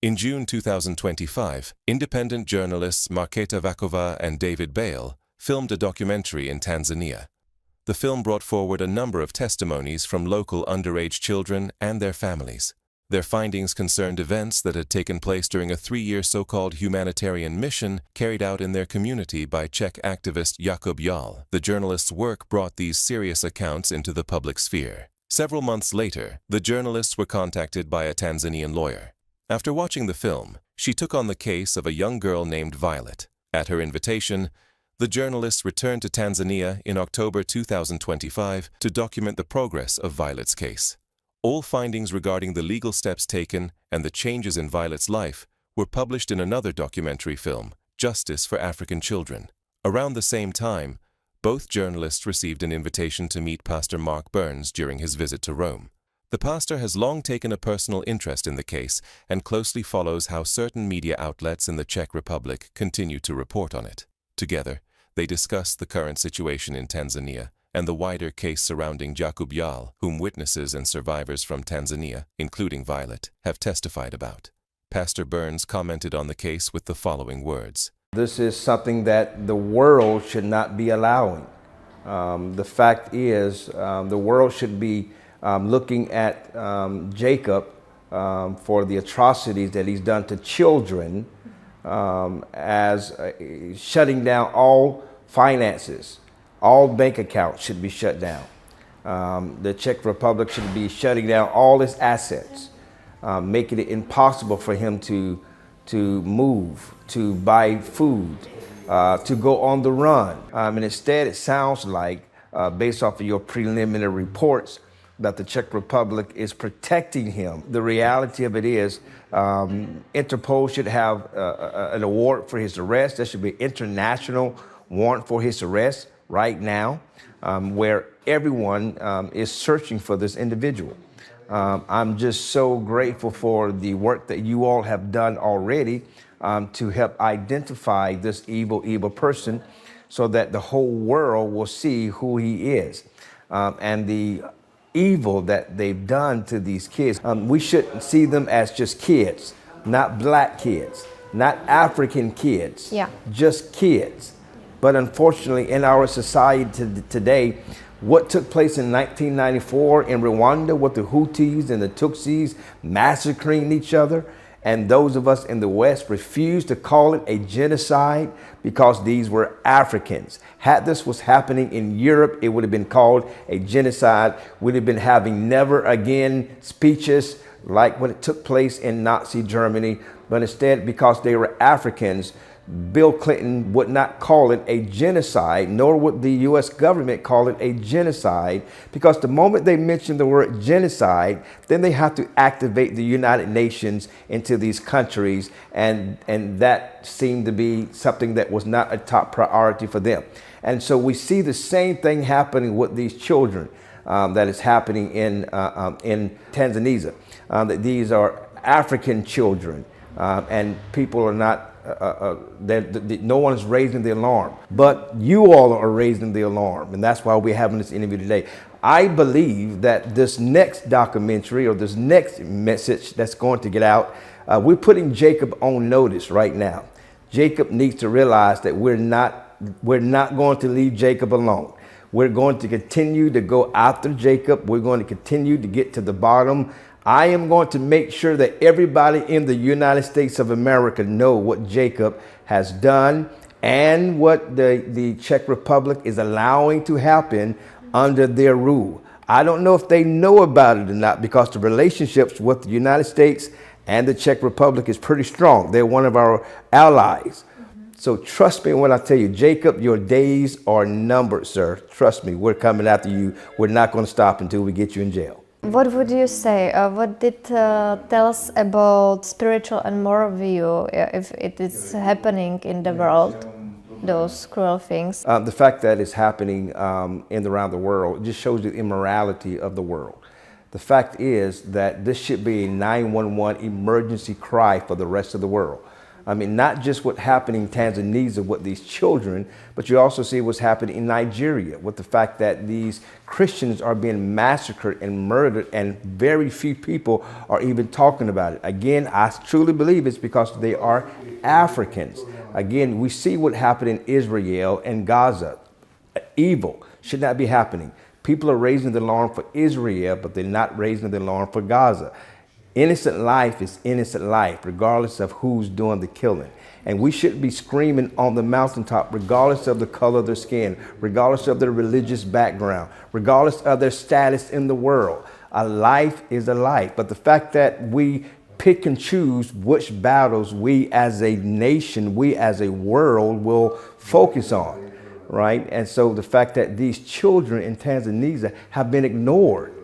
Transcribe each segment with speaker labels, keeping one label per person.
Speaker 1: In June 2025, independent journalists Markéta Vacková and David Bale filmed a documentary in Tanzania. The film brought forward a number of testimonies from local underage children and their families. Their findings concerned events that had taken place during a 3-year so-called humanitarian mission carried out in their community by Czech activist Jakub Jahl. The journalists' work brought these serious accounts into the public sphere. Several months later, the journalists were contacted by a Tanzanian lawyer. After watching the film, she took on the case of a young girl named Violet. At her invitation, the journalists returned to Tanzania in October 2025 to document the progress of Violet's case. All findings regarding the legal steps taken and the changes in Violet's life were published in another documentary film, Justice for African Children. Around the same time, both journalists received an invitation to meet Pastor Mark Burns during his visit to Rome. The pastor has long taken a personal interest in the case and closely follows how certain media outlets in the Czech Republic continue to report on it. Together, they discuss the current situation in Tanzania and the wider case surrounding Jakub Jahl, whom witnesses and survivors from Tanzania, including Violet, have testified about. Pastor Burns commented on the case with the following words.
Speaker 2: This is something that the world should not be allowing. The fact is, the world should be looking at Jacob for the atrocities that he's done to children as shutting down all finances. All bank accounts should be shut down. The Czech Republic should be shutting down all its assets, making it impossible for him to move, to buy food, to go on the run. And instead, it sounds like, based off of your preliminary reports, that the Czech Republic is protecting him. The reality of it is, Interpol should have an award for his arrest. There should be an international warrant for his arrest right now, where everyone is searching for this individual. I'm just so grateful for the work that you all have done already to help identify this evil person so that the whole world will see who he is. And the evil that they've done to these kids. We shouldn't see them as just kids, not black kids, not African kids, just kids. But unfortunately, in our society today, what took place in 1994 in Rwanda with the Hutus and the Tutsis massacring each other, and those of us in the West refused to call it a genocide because these were Africans. Had this was happening in Europe, it would have been called a genocide. We'd have been having never again speeches like when it took place in Nazi Germany. But instead, because they were Africans, Bill Clinton would not call it a genocide, nor would the U.S. government call it a genocide, because the moment they mention the word genocide, then they have to activate the United Nations into these countries, and that seemed to be something that was not a top priority for them. And so we see the same thing happening with these children that is happening in Tanzania. That these are African children, and people are not no one is raising the alarm, but you all are raising the alarm, and that's why we're having this interview today. I believe that this next documentary or this next message that's going to get out, we're putting Jacob on notice right now. Jacob needs to realize that we're not going to leave Jacob alone. We're going to continue to go after Jacob. We're going to continue to get to the bottom. I am going to make sure that everybody in the United States of America know what Jacob has done and what the Czech Republic is allowing to happen under their rule. I don't know if they know about it or not, because the relationships with the United States and the Czech Republic is pretty strong. They're one of our allies. So trust me when I tell you, Jacob, your days are numbered, sir. Trust me, we're coming after you. We're not going to stop until we get you in jail.
Speaker 3: What would you say? What did tell us about spiritual and moral view if it is happening in the world, those cruel things?
Speaker 2: The fact that it's happening around the world just shows the immorality of the world. The fact is that this should be a 911 emergency cry for the rest of the world. I mean, not just what happened in Tanzania with these children, but you also see what's happening in Nigeria with the fact that these Christians are being massacred and murdered, and very few people are even talking about it. Again, I truly believe it's because they are Africans. Again, we see what happened in Israel and Gaza. Evil should not be happening. People are raising the alarm for Israel, but they're not raising the alarm for Gaza. Innocent life is innocent life, regardless of who's doing the killing. And we should be screaming on the mountaintop, regardless of the color of their skin, regardless of their religious background, regardless of their status in the world. A life is a life. But the fact that we pick and choose which battles we as a nation, we as a world will focus on, right? And so the fact that these children in Tanzania have been ignored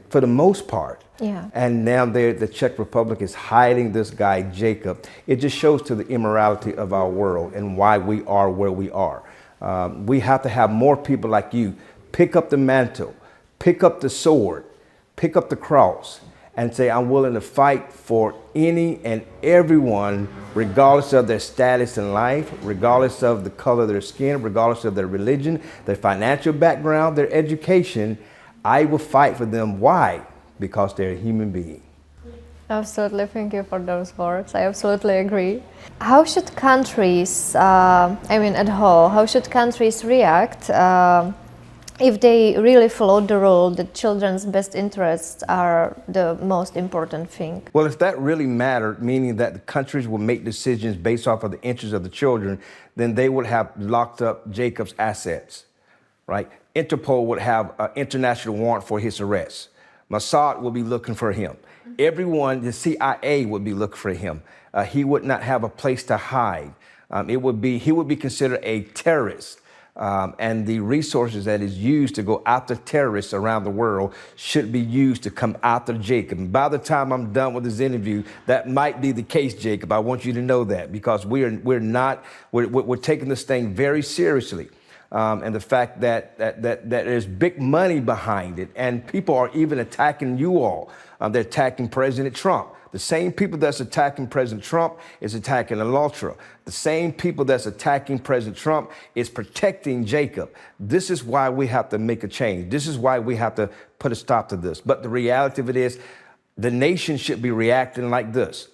Speaker 2: for the most part.
Speaker 3: Yeah. And
Speaker 2: now the Czech Republic is hiding this guy, Jakub. It just shows to the immorality of our world and why we are where we are. We have to have more people like you pick up the mantle, pick up the sword, pick up the cross, and say, I'm willing to fight for any and everyone, regardless of their status in life, regardless of the color of their skin, regardless of their religion, their financial background, their education. I will fight for them. Why? Because they're a human being.
Speaker 3: Absolutely, thank you for those words. I absolutely agree. How should countries, at whole, how should countries react if they really follow the rule that children's best interests are the most important thing?
Speaker 2: Well, if that really mattered, meaning that the countries will make decisions based off of the interests of the children, then they would have locked up Jakub's assets, right? Interpol would have an international warrant for his arrest. Mossad would be looking for him. Everyone, the CIA would be looking for him. He would not have a place to hide. He would be considered a terrorist. And the resources that is used to go after terrorists around the world should be used to come after Jakub. And by the time I'm done with this interview, that might be the case, Jakub. I want you to know that, because we're taking this thing very seriously. And the fact that there's big money behind it, and people are even attacking you all. They're attacking President Trump. The same people that's attacking President Trump is attacking ALLATRA. The same people that's attacking President Trump is protecting Jakub. This is why we have to make a change. This is why we have to put a stop to this. But the reality of it is, the nation should be reacting like this.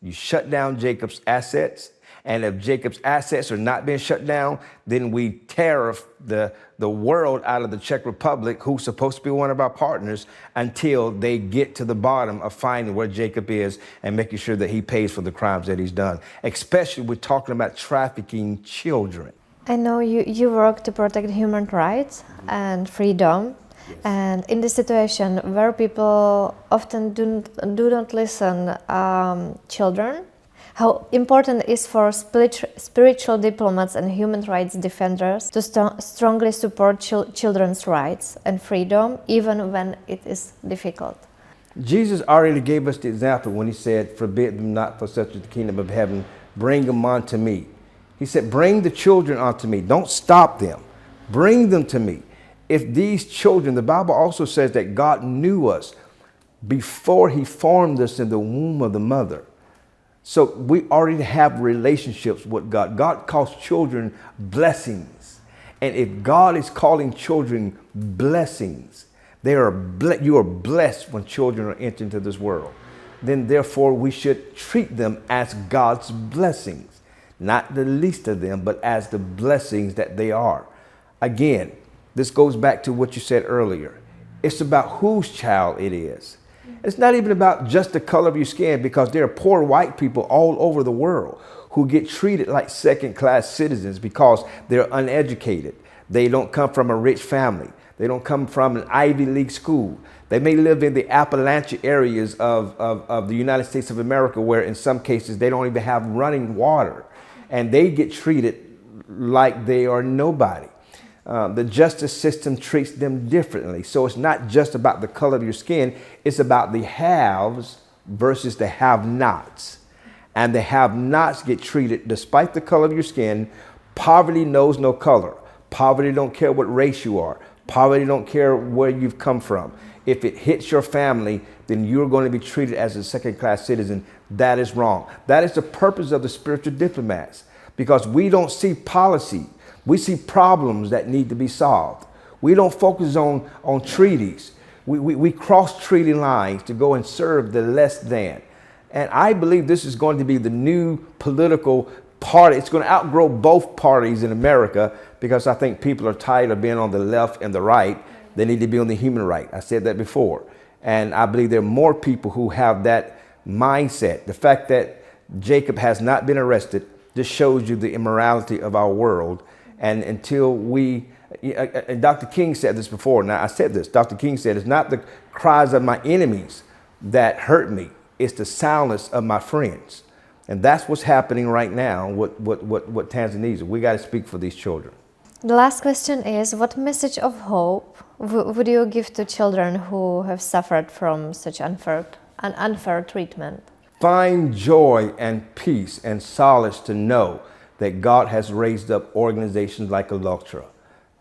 Speaker 2: You shut down Jakub's assets. And if Jakub's assets are not being shut down, then we tariff the world out of the Czech Republic, who's supposed to be one of our partners, until they get to the bottom of finding where Jakub is and making sure that he pays for the crimes that he's done. Especially we're talking about trafficking children.
Speaker 3: I know you work to protect human rights and freedom. Yes. And in this situation where people often do not listen, children, how important is for spiritual diplomats and human rights defenders to strongly support children's rights and freedom, even when it is difficult?
Speaker 2: Jesus already gave us the example when he said, forbid them not, for such is the kingdom of heaven, bring them unto me. He said, bring the children unto me. Don't stop them. Bring them to me. If these children, the Bible also says that God knew us before he formed us in the womb of the mother. So we already have relationships with God. God calls children blessings. And if God is calling children blessings, you are blessed when children are entered into this world. Then therefore we should treat them as God's blessings, not the least of them, but as the blessings that they are. Again, this goes back to what you said earlier. It's about whose child it is. It's not even about just the color of your skin, because there are poor white people all over the world who get treated like second-class citizens because they're uneducated. They don't come from a rich family. They don't come from an Ivy League school. They may live in the Appalachian areas of the United States of America, where in some cases they don't even have running water, and they get treated like they are nobody. The justice system treats them differently. So it's not just about the color of your skin. It's about the haves versus the have-nots. And the have-nots get treated, despite the color of your skin. Poverty knows no color. Poverty don't care what race you are. Poverty don't care where you've come from. if it hits your family, then you're going to be treated as a second-class citizen. That is wrong. That is the purpose of the spiritual diplomats, because we don't see policy. We see problems that need to be solved. We don't focus on treaties. We cross treaty lines to go and serve the less than. And I believe this is going to be the new political party. It's going to outgrow both parties in America, because I think people are tired of being on the left and the right. They need to be on the human right. I said that before. And I believe there are more people who have that mindset. The fact that Jacob has not been arrested just shows you the immorality of our world. And until and Dr. King said this before. Now I said this, Dr. King said, it's not the cries of my enemies that hurt me. It's the silence of my friends. And that's what's happening right now with Tanzania. We got to speak for these children.
Speaker 3: The last question is, what message of hope would you give to children who have suffered from such unfair treatment?
Speaker 2: Find joy and peace and solace to know that God has raised up organizations like ALLATRA,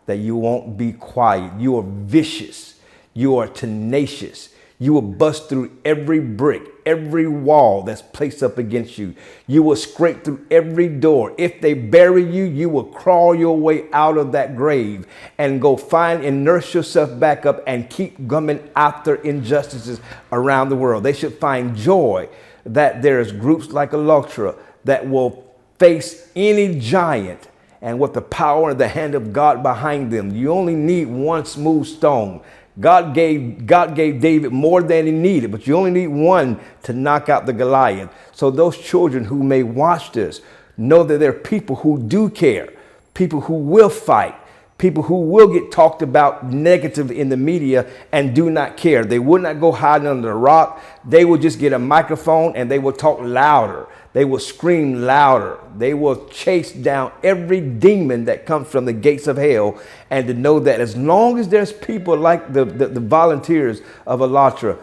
Speaker 2: that you won't be quiet. You are vicious. You are tenacious. You will bust through every brick, every wall that's placed up against you. You will scrape through every door. If they bury you, you will crawl your way out of that grave and go find and nurse yourself back up and keep coming after injustices around the world. They should find joy that there's groups like ALLATRA that will face any giant, and with the power and the hand of God behind them. You only need one smooth stone. God gave David more than he needed, but you only need one to knock out the Goliath. So those children who may watch this, know that there are people who do care, people who will fight, people who will get talked about negatively in the media and do not care. They will not go hiding under a rock. They will just get a microphone and they will talk louder. They will scream louder. They will chase down every demon that comes from the gates of hell. And to know that as long as there's people like the volunteers of ALLATRA,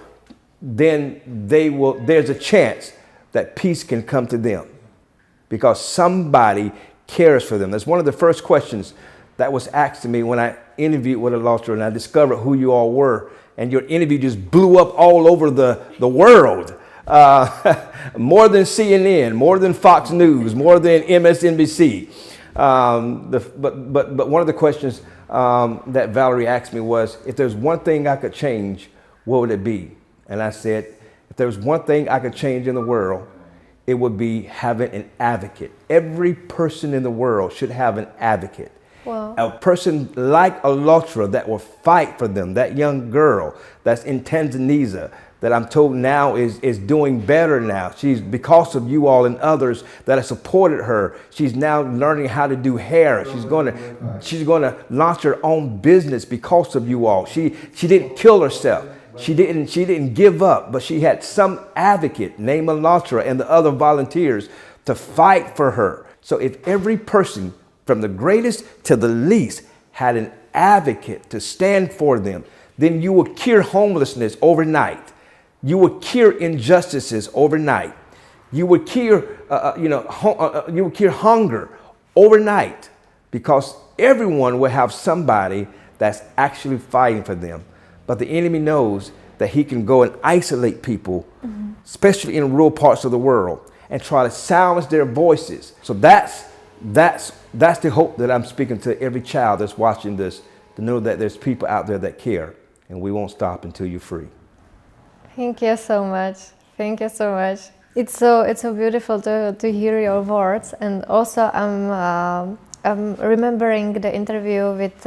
Speaker 2: then there's a chance that peace can come to them, because somebody cares for them. That's one of the first questions that was asked to me when I interviewed with ALLATRA, and I discovered who you all were. And your interview just blew up all over the world. More than CNN, more than Fox News, more than MSNBC. But one of the questions that Valerie asked me was, if there's one thing I could change, what would it be? And I said, if there was one thing I could change in the world, it would be having an advocate. Every person in the world should have an advocate.
Speaker 3: Wow.
Speaker 2: A person like ALLATRA that will fight for them. That young girl that's in Tanzania that I'm told now is doing better now. She's, because of you all and others that have supported her, she's now learning how to do hair. She's going to launch her own business because of you all. She didn't kill herself. She didn't give up, but she had some advocate named ALLATRA and the other volunteers to fight for her. So if every person, from the greatest to the least, had an advocate to stand for them, then you will cure homelessness overnight. You will cure injustices overnight. You would cure, you would cure hunger overnight, because everyone will have somebody that's actually fighting for them. But the enemy knows that he can go and isolate people, especially in rural parts of the world, and try to silence their voices. So that's the hope that I'm speaking to every child that's watching this, to know that there's people out there that care, and we won't stop until you're free.
Speaker 3: Thank you so much. Thank you so much. It's so beautiful to hear your words, and also I'm remembering the interview with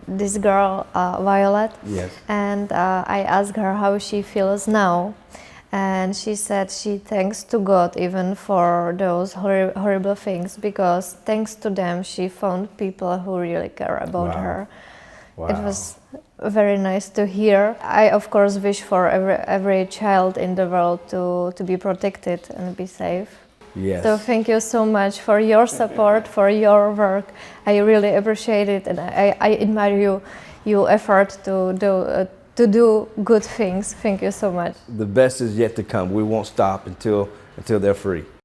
Speaker 3: this girl Violet.
Speaker 2: Yes.
Speaker 3: And I asked her how she feels now, and she said she thanks to God even for those horrible things, because thanks to them she found people who really care about her.
Speaker 2: Wow.
Speaker 3: It was very nice to hear. I of course wish for every child in the world to be protected and be safe.
Speaker 2: Yes.
Speaker 3: So thank you so much for your support, for your work. I really appreciate it, and I admire your effort to do good things. Thank you so much.
Speaker 2: The best is yet to come. We won't stop until they're free.